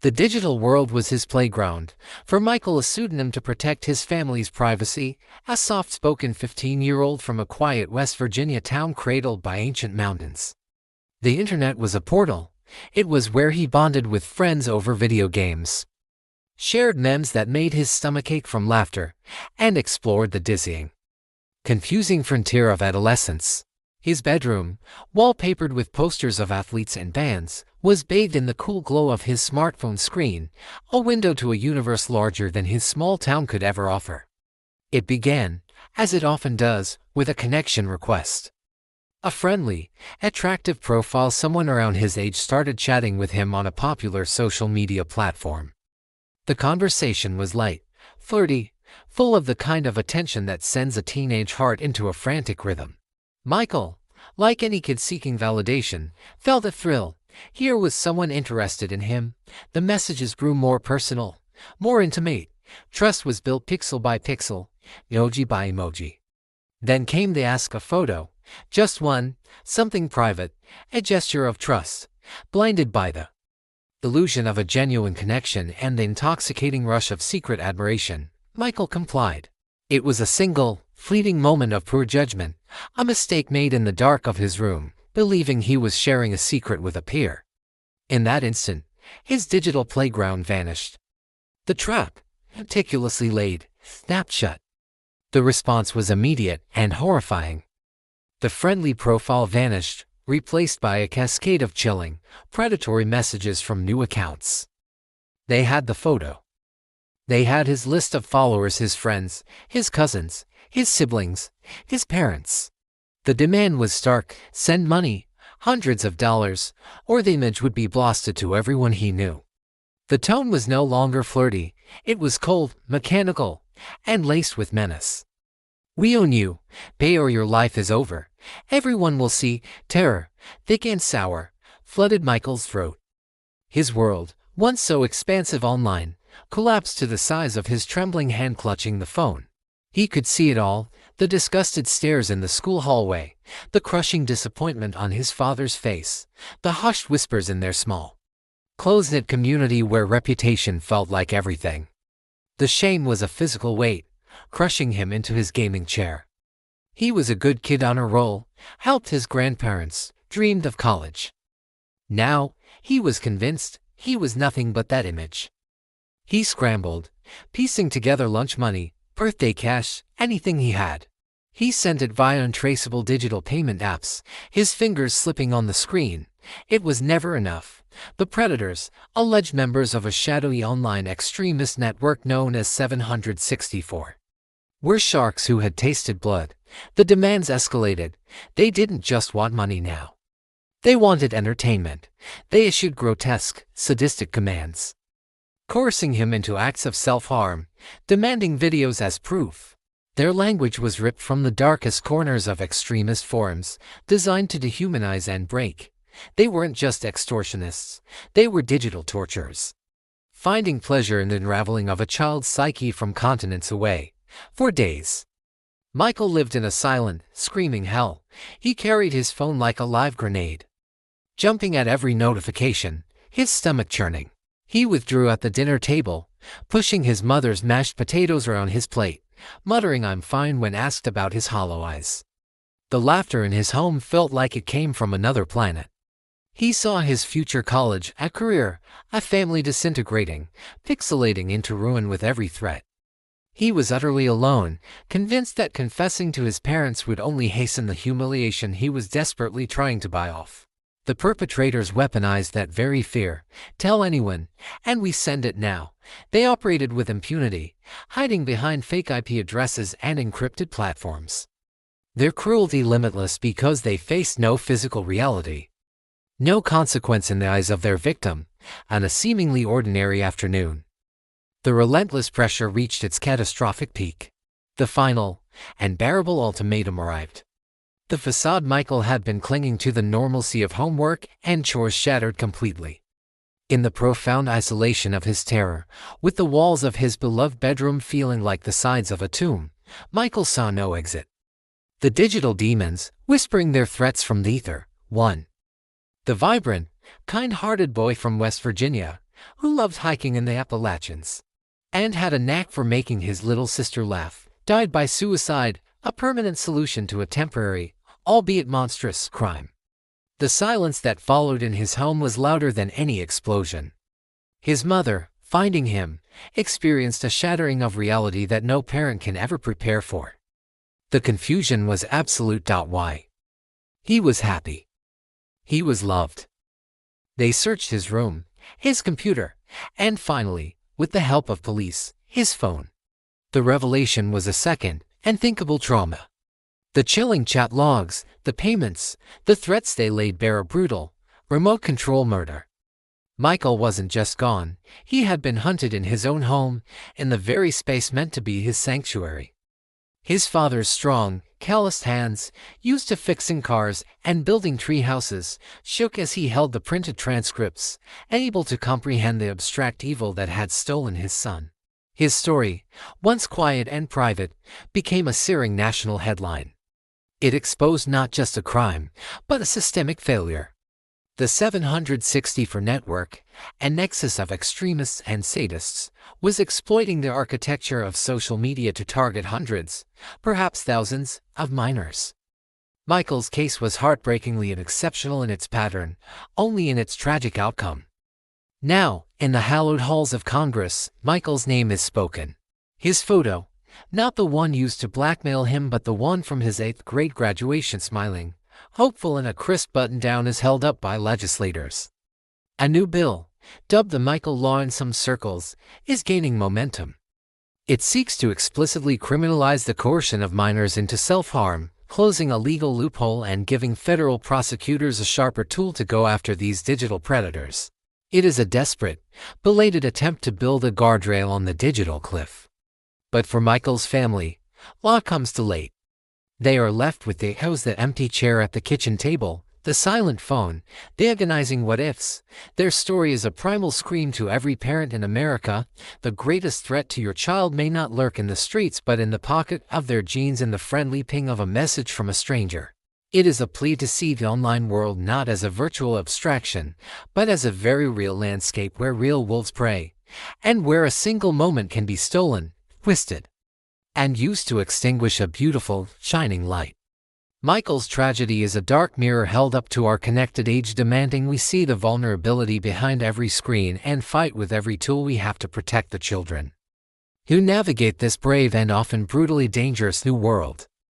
The digital world was his playground. For Michael, a pseudonym to protect his family's privacy, a soft-spoken 15-year-old from a quiet West Virginia town cradled by ancient mountains. The internet was a portal. It was where he bonded with friends over video games, shared memes that made his stomach ache from laughter, and explored the dizzying, confusing frontier of adolescence. His bedroom, wallpapered with posters of athletes and bands, was bathed in the cool glow of his smartphone screen, a window to a universe larger than his small town could ever offer. It began, as it often does, with a connection request. A friendly, attractive profile someone around his age started chatting with him on a popular social media platform. The conversation was light, flirty, full of the kind of attention that sends a teenage heart into a frantic rhythm. Michael, like any kid seeking validation, felt a thrill. Here was someone interested in him. The messages grew more personal, more intimate. Trust was built pixel by pixel, emoji by emoji. Then came the ask a photo. Just one, something private, a gesture of trust. Blinded by the illusion of a genuine connection and the intoxicating rush of secret admiration, Michael complied. It was a single, fleeting moment of poor judgment, a mistake made in the dark of his room, believing he was sharing a secret with a peer. In that instant, his digital playground vanished. The trap, meticulously laid, snapped shut. The response was immediate and horrifying. The friendly profile vanished, replaced by a cascade of chilling, predatory messages from new accounts. They had the photo. They had his list of followers, his friends, his cousins, his siblings, his parents. The demand was stark: send money, hundreds of dollars, or the image would be blasted to everyone he knew. The tone was no longer flirty, it was cold, mechanical, and laced with menace. We own you, pay or your life is over. Everyone will see. Terror, thick and sour, flooded Michael's throat. His world, once so expansive online, collapsed to the size of his trembling hand clutching the phone. He could see it all: the disgusted stares in the school hallway, the crushing disappointment on his father's face, the hushed whispers in their small, close-knit community where reputation felt like everything. The shame was a physical weight, crushing him into his gaming chair. He was a good kid on a roll, helped his grandparents, dreamed of college. Now, he was convinced he was nothing but that image. He scrambled, piecing together lunch money, birthday cash, anything he had. He sent it via untraceable digital payment apps, his fingers slipping on the screen. It was never enough. The predators, alleged members of a shadowy online extremist network known as 764, were sharks who had tasted blood. The demands escalated. They didn't just want money now. They wanted entertainment. They issued grotesque, sadistic commands, coercing him into acts of self-harm, demanding videos as proof. Their language was ripped from the darkest corners of extremist forums, designed to dehumanize and break. They weren't just extortionists, they were digital torturers, finding pleasure in the unraveling of a child's psyche from continents away. For days, Michael lived in a silent, screaming hell. He carried his phone like a live grenade, jumping at every notification, his stomach churning. He withdrew at the dinner table, pushing his mother's mashed potatoes around his plate, muttering "I'm fine" when asked about his hollow eyes. The laughter in his home felt like it came from another planet. He saw his future college, a career, a family disintegrating, pixelating into ruin with every threat. He was utterly alone, convinced that confessing to his parents would only hasten the humiliation he was desperately trying to buy off. The perpetrators weaponized that very fear. Tell anyone, and we send it now. They operated with impunity, hiding behind fake IP addresses and encrypted platforms. Their cruelty limitless because they faced no physical reality, no consequence in the eyes of their victim. On a seemingly ordinary afternoon, the relentless pressure reached its catastrophic peak. The final, unbearable ultimatum arrived. The facade Michael had been clinging to, the normalcy of homework and chores, shattered completely. In the profound isolation of his terror, with the walls of his beloved bedroom feeling like the sides of a tomb, Michael saw no exit. The digital demons, whispering their threats from the ether. 1. The vibrant, kind-hearted boy from West Virginia, who loved hiking in the Appalachians and had a knack for making his little sister laugh, died by suicide, a permanent solution to a temporary, albeit monstrous, crime. The silence that followed in his home was louder than any explosion. His mother, finding him, experienced a shattering of reality that no parent can ever prepare for. The confusion was absolute. Why? He was happy. He was loved. They searched his room, his computer, and finally, with the help of police, his phone. The revelation was a second, unthinkable trauma. The chilling chat logs, the payments, the threats they laid bare a brutal, remote control murder. Michael wasn't just gone, he had been hunted in his own home, in the very space meant to be his sanctuary. His father's strong, calloused hands, used to fixing cars and building tree houses, shook as he held the printed transcripts, unable to comprehend the abstract evil that had stolen his son. His story, once quiet and private, became a searing national headline. It exposed not just a crime, but a systemic failure. The 764 network, a nexus of extremists and sadists, was exploiting the architecture of social media to target hundreds, perhaps thousands, of minors. Michael's case was heartbreakingly exceptional in its pattern, only in its tragic outcome. Now, in the hallowed halls of Congress, Michael's name is spoken. His photo, not the one used to blackmail him but the one from his 8th grade graduation, smiling, hopeful in a crisp button-down, is held up by legislators. A new bill, dubbed the Michael Law in some circles, is gaining momentum. It seeks to explicitly criminalize the coercion of minors into self-harm, closing a legal loophole and giving federal prosecutors a sharper tool to go after these digital predators. It is a desperate, belated attempt to build a guardrail on the digital cliff. But for Michael's family, law comes too late. They are left with the echoes, the empty chair at the kitchen table, the silent phone, the agonizing what-ifs. Their story is a primal scream to every parent in America. The greatest threat to your child may not lurk in the streets but in the pocket of their jeans, in the friendly ping of a message from a stranger. It is a plea to see the online world not as a virtual abstraction, but as a very real landscape where real wolves prey, and where a single moment can be stolen, twisted, and used to extinguish a beautiful, shining light. Michael's tragedy is a dark mirror held up to our connected age, demanding we see the vulnerability behind every screen and fight with every tool we have to protect the children who navigate this brave and often brutally dangerous new world.